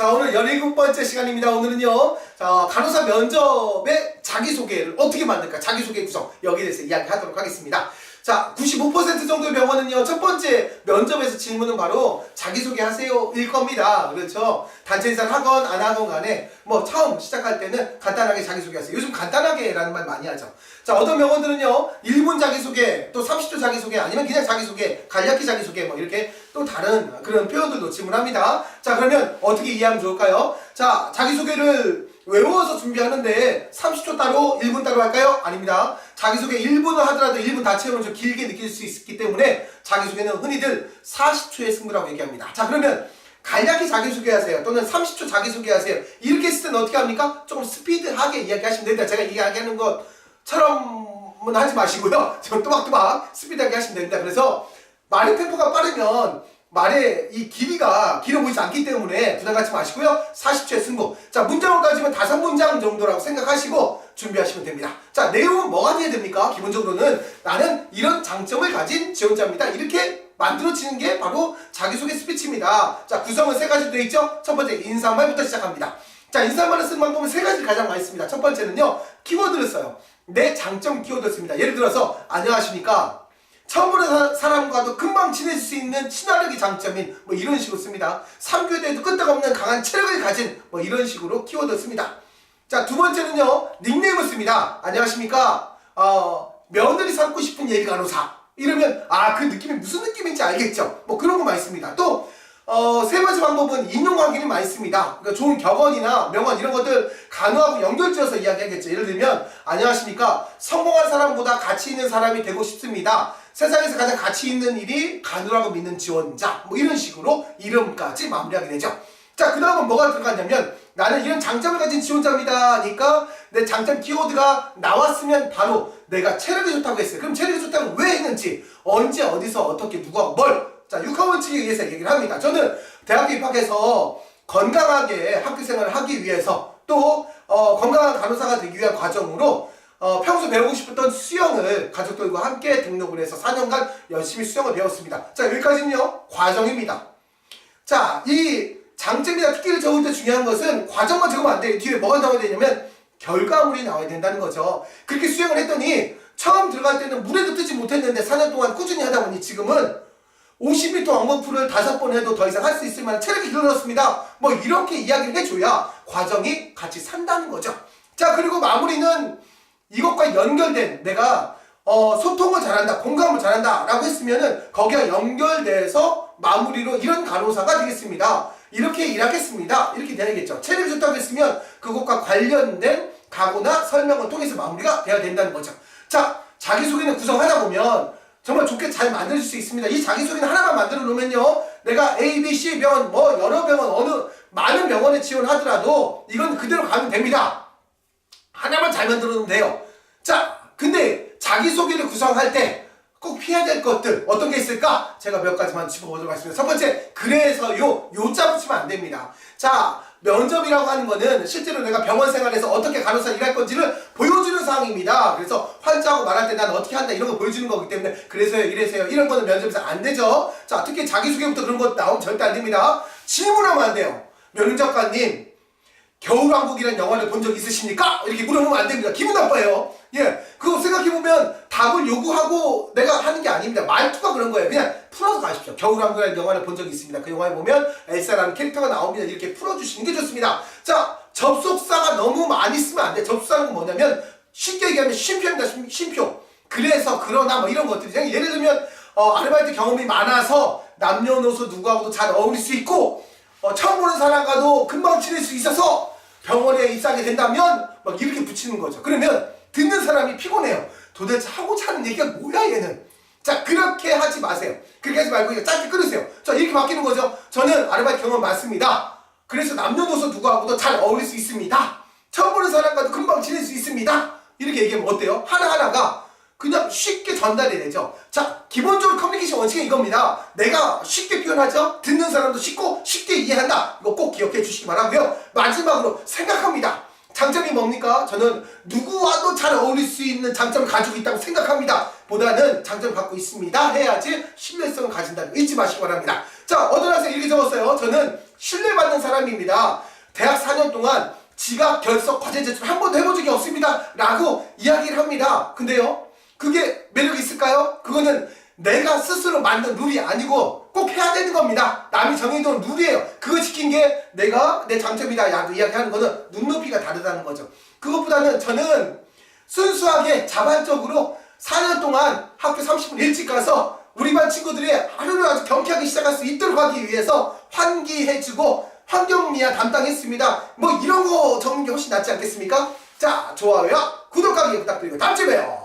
자, 오늘 17번째 시간입니다. 오늘은요, 자, 간호사 면접의 자기소개를 어떻게 만들까? 자기소개 구성. 여기에 대해서 이야기하도록 하겠습니다. 자, 95% 정도의 병원은요, 첫 번째 면접에서 질문은 바로 자기소개 하세요 일 겁니다. 그렇죠? 단체 인사를 하건 안 하건 간에 뭐 처음 시작할 때는 간단하게 자기소개 하세요. 요즘 간단하게 라는 말 많이 하죠. 자, 어떤 병원들은요, 1분 자기소개, 또 30초 자기소개, 아니면 그냥 자기소개, 간략히 자기소개, 뭐 이렇게 또 다른 그런 표현들도 질문합니다. 자, 그러면 어떻게 이해하면 좋을까요? 자, 자기소개를 외워서 준비하는데 30초 따로 1분 따로 할까요? 아닙니다. 자기소개 1분을 하더라도 1분 다 채우면 좀 길게 느낄 수 있기 때문에 자기소개는 흔히들 40초의 승부라고 얘기합니다. 자, 그러면 간략히 자기소개하세요, 또는 30초 자기소개하세요, 이렇게 했을 때는 어떻게 합니까? 조금 스피드하게 이야기하시면 됩니다. 제가 이야기하는 것처럼은 하지 마시고요, 좀 또박또박 스피드하게 하시면 됩니다. 그래서 말의 템포가 빠르면 말의 이 길이가 길어 보이지 않기 때문에 부담 갖지 마시고요. 40초의 승부. 자, 문장으로 따지면 5문장 정도라고 생각하시고 준비하시면 됩니다. 자, 내용은 뭐가 돼야 됩니까? 기본적으로는 나는 이런 장점을 가진 지원자입니다, 이렇게 만들어지는 게 바로 자기소개 스피치입니다. 자, 구성은 3가지로 되어 있죠? 첫 번째, 인사말부터 시작합니다. 자, 인사말을 쓰는 방법은 3가지 가장 많이 씁니다. 첫 번째는요, 키워드를 써요. 내 장점 키워드를 씁니다. 예를 들어서, 안녕하십니까, 처음 보는 사람과도 금방 친해질 수 있는 친화력이 장점인 뭐 이런 식으로 씁니다. 3교대에도 끄떡없는 강한 체력을 가진 뭐 이런 식으로 키워드를 씁니다. 자, 두 번째는요, 닉네임을 씁니다. 안녕하십니까, 며느리 삼고 싶은 예비간호사, 이러면 그 느낌이 무슨 느낌인지 알겠죠? 뭐 그런 거 많이 씁니다. 또 세 번째 방법은 인용관계를 많이 씁니다. 그러니까 좋은 격언이나 명언 이런 것들 간호하고 연결지어서 이야기하겠죠. 예를 들면, 안녕하십니까, 성공한 사람보다 가치 있는 사람이 되고 싶습니다. 세상에서 가장 가치 있는 일이 간호라고 믿는 지원자, 뭐 이런 식으로 이름까지 마무리하게 되죠. 자, 그 다음은 뭐가 들어갔냐면, 나는 이런 장점을 가진 지원자입니다 니까 내 장점 키워드가 나왔으면 바로 내가 체력이 좋다고 했어요. 그럼 체력이 좋다고 왜 했는지, 언제, 어디서, 어떻게, 누가, 뭘. 자, 6하원칙에 의해서 얘기를 합니다. 저는 대학교 입학해서 건강하게 학교 생활을 하기 위해서, 또 건강한 간호사가 되기 위한 과정으로 평소 배우고 싶었던 수영을 가족들과 함께 등록을 해서 4년간 열심히 수영을 배웠습니다. 자, 여기까지는요, 과정입니다. 자, 이 장점이나 특기를 적을 때 중요한 것은 과정만 적으면 안 돼요. 뒤에 뭐가 나와야 되냐면 결과물이 나와야 된다는 거죠. 그렇게 수영을 했더니 처음 들어갈 때는 물에도 뜨지 못했는데 4년 동안 꾸준히 하다 보니 지금은 50m 왕복풀을 5번 해도 더 이상 할 수 있을 만한 체력이 길러졌습니다. 뭐 이렇게 이야기를 해줘야 과정이 같이 산다는 거죠. 자, 그리고 마무리는 이것과 연결된, 내가 소통을 잘한다, 공감을 잘한다 라고 했으면은 거기가 연결돼서 마무리로 이런 간호사가 되겠습니다, 이렇게 일하겠습니다, 이렇게 되야겠죠. 체력이 좋다고 했으면 그것과 관련된 각오나 설명을 통해서 마무리가 돼야 된다는 거죠. 자, 자기소개는 구성하다 보면 정말 좋게 잘 만들 수 있습니다. 이 자기소개는 하나만 만들어 놓으면요, 내가 A, B, C 병원, 뭐 여러 병원, 어느 많은 병원에 지원하더라도 이건 그대로 가면 됩니다. 하나만 잘 만들어 놓으면 돼요. 자, 근데 자기소개를 구성할 때 꼭 피해야 될 것들 어떤 게 있을까? 제가 몇 가지만 짚어보도록 하겠습니다. 첫 번째, 그래서 요자 붙이면 안 됩니다. 자, 면접이라고 하는 거는 실제로 내가 병원 생활에서 어떻게 간호사 일할 건지를 보여주는 사항입니다. 그래서 환자하고 말할 때 난 어떻게 한다, 이런 거 보여주는 거기 때문에 그래서요, 이래서요, 이런 거는 면접에서 안 되죠. 자, 특히 자기소개부터 그런 거 나오면 절대 안 됩니다. 질문하면 안 돼요. 면접관님, 겨울왕국이라는 영화를 본 적 있으십니까? 이렇게 물어보면 안 됩니다. 기분 나빠요. 예, 그거 생각해보면 답을 요구하고 내가 하는 게 아닙니다. 말투가 그런 거예요. 그냥 풀어서 가십시오. 겨울왕국이라는 영화를 본 적이 있습니다. 그 영화에 보면 엘사라는 캐릭터가 나옵니다. 이렇게 풀어주시는 게 좋습니다. 자, 접속사가 너무 많이 쓰면 안 돼. 접속사는 뭐냐면 쉽게 얘기하면 쉼표입니다. 쉼표. 그래서, 그러나 뭐 이런 것들이, 예를 들면 아르바이트 경험이 많아서 남녀노소 누구하고도 잘 어울릴 수 있고, 처음 보는 사람과도 금방 친해질 수 있어서 병원에 입사하게 된다면 막 이렇게 붙이는 거죠. 그러면 듣는 사람이 피곤해요. 도대체 하고자 하는 얘기가 뭐야 얘는. 자, 그렇게 하지 마세요. 그렇게 하지 말고 이거 짧게 끊으세요. 자, 이렇게 바뀌는 거죠. 저는 아르바이트 경험 많습니다. 그래서 남녀노소 누구하고도 잘 어울릴 수 있습니다. 처음 보는 사람과도 금방 지낼 수 있습니다. 이렇게 얘기하면 어때요? 하나하나가 그냥 쉽게 전달이 되죠. 자, 기본적으로 커뮤니케이션 원칙은 이겁니다. 내가 쉽게 표현하죠. 듣는 사람도 쉽게 이해한다. 이거 꼭 기억해 주시기 바라고요. 마지막으로 생각합니다. 장점이 뭡니까? 저는 누구와도 잘 어울릴 수 있는 장점을 가지고 있다고 생각합니다 보다는 장점을 갖고 있습니다 해야지 신뢰성을 가진다는 거 잊지 마시기 바랍니다. 자, 어떤 학생 이렇게 적었어요. 저는 신뢰받는 사람입니다. 대학 4년 동안 지각, 결석, 과제 제출 한 번도 해본 적이 없습니다. 라고 이야기를 합니다. 근데요, 그게 매력이 있을까요? 그거는 내가 스스로 만든 룰이 아니고 꼭 해야 되는 겁니다. 남이 정해놓은 룰이에요. 그거 지킨 게 내가 내 장점이다 라고 이야기하는 거는 눈높이가 다르다는 거죠. 그것보다는 저는 순수하게 자발적으로 4년 동안 학교 30분 일찍 가서 우리 반 친구들이 하루를 아주 경쾌하게 시작할 수 있도록 하기 위해서 환기해주고 환경미화 담당했습니다. 뭐 이런 거 적는 게 훨씬 낫지 않겠습니까? 자, 좋아요와 구독하기 부탁드리고 다음 주에 봬요.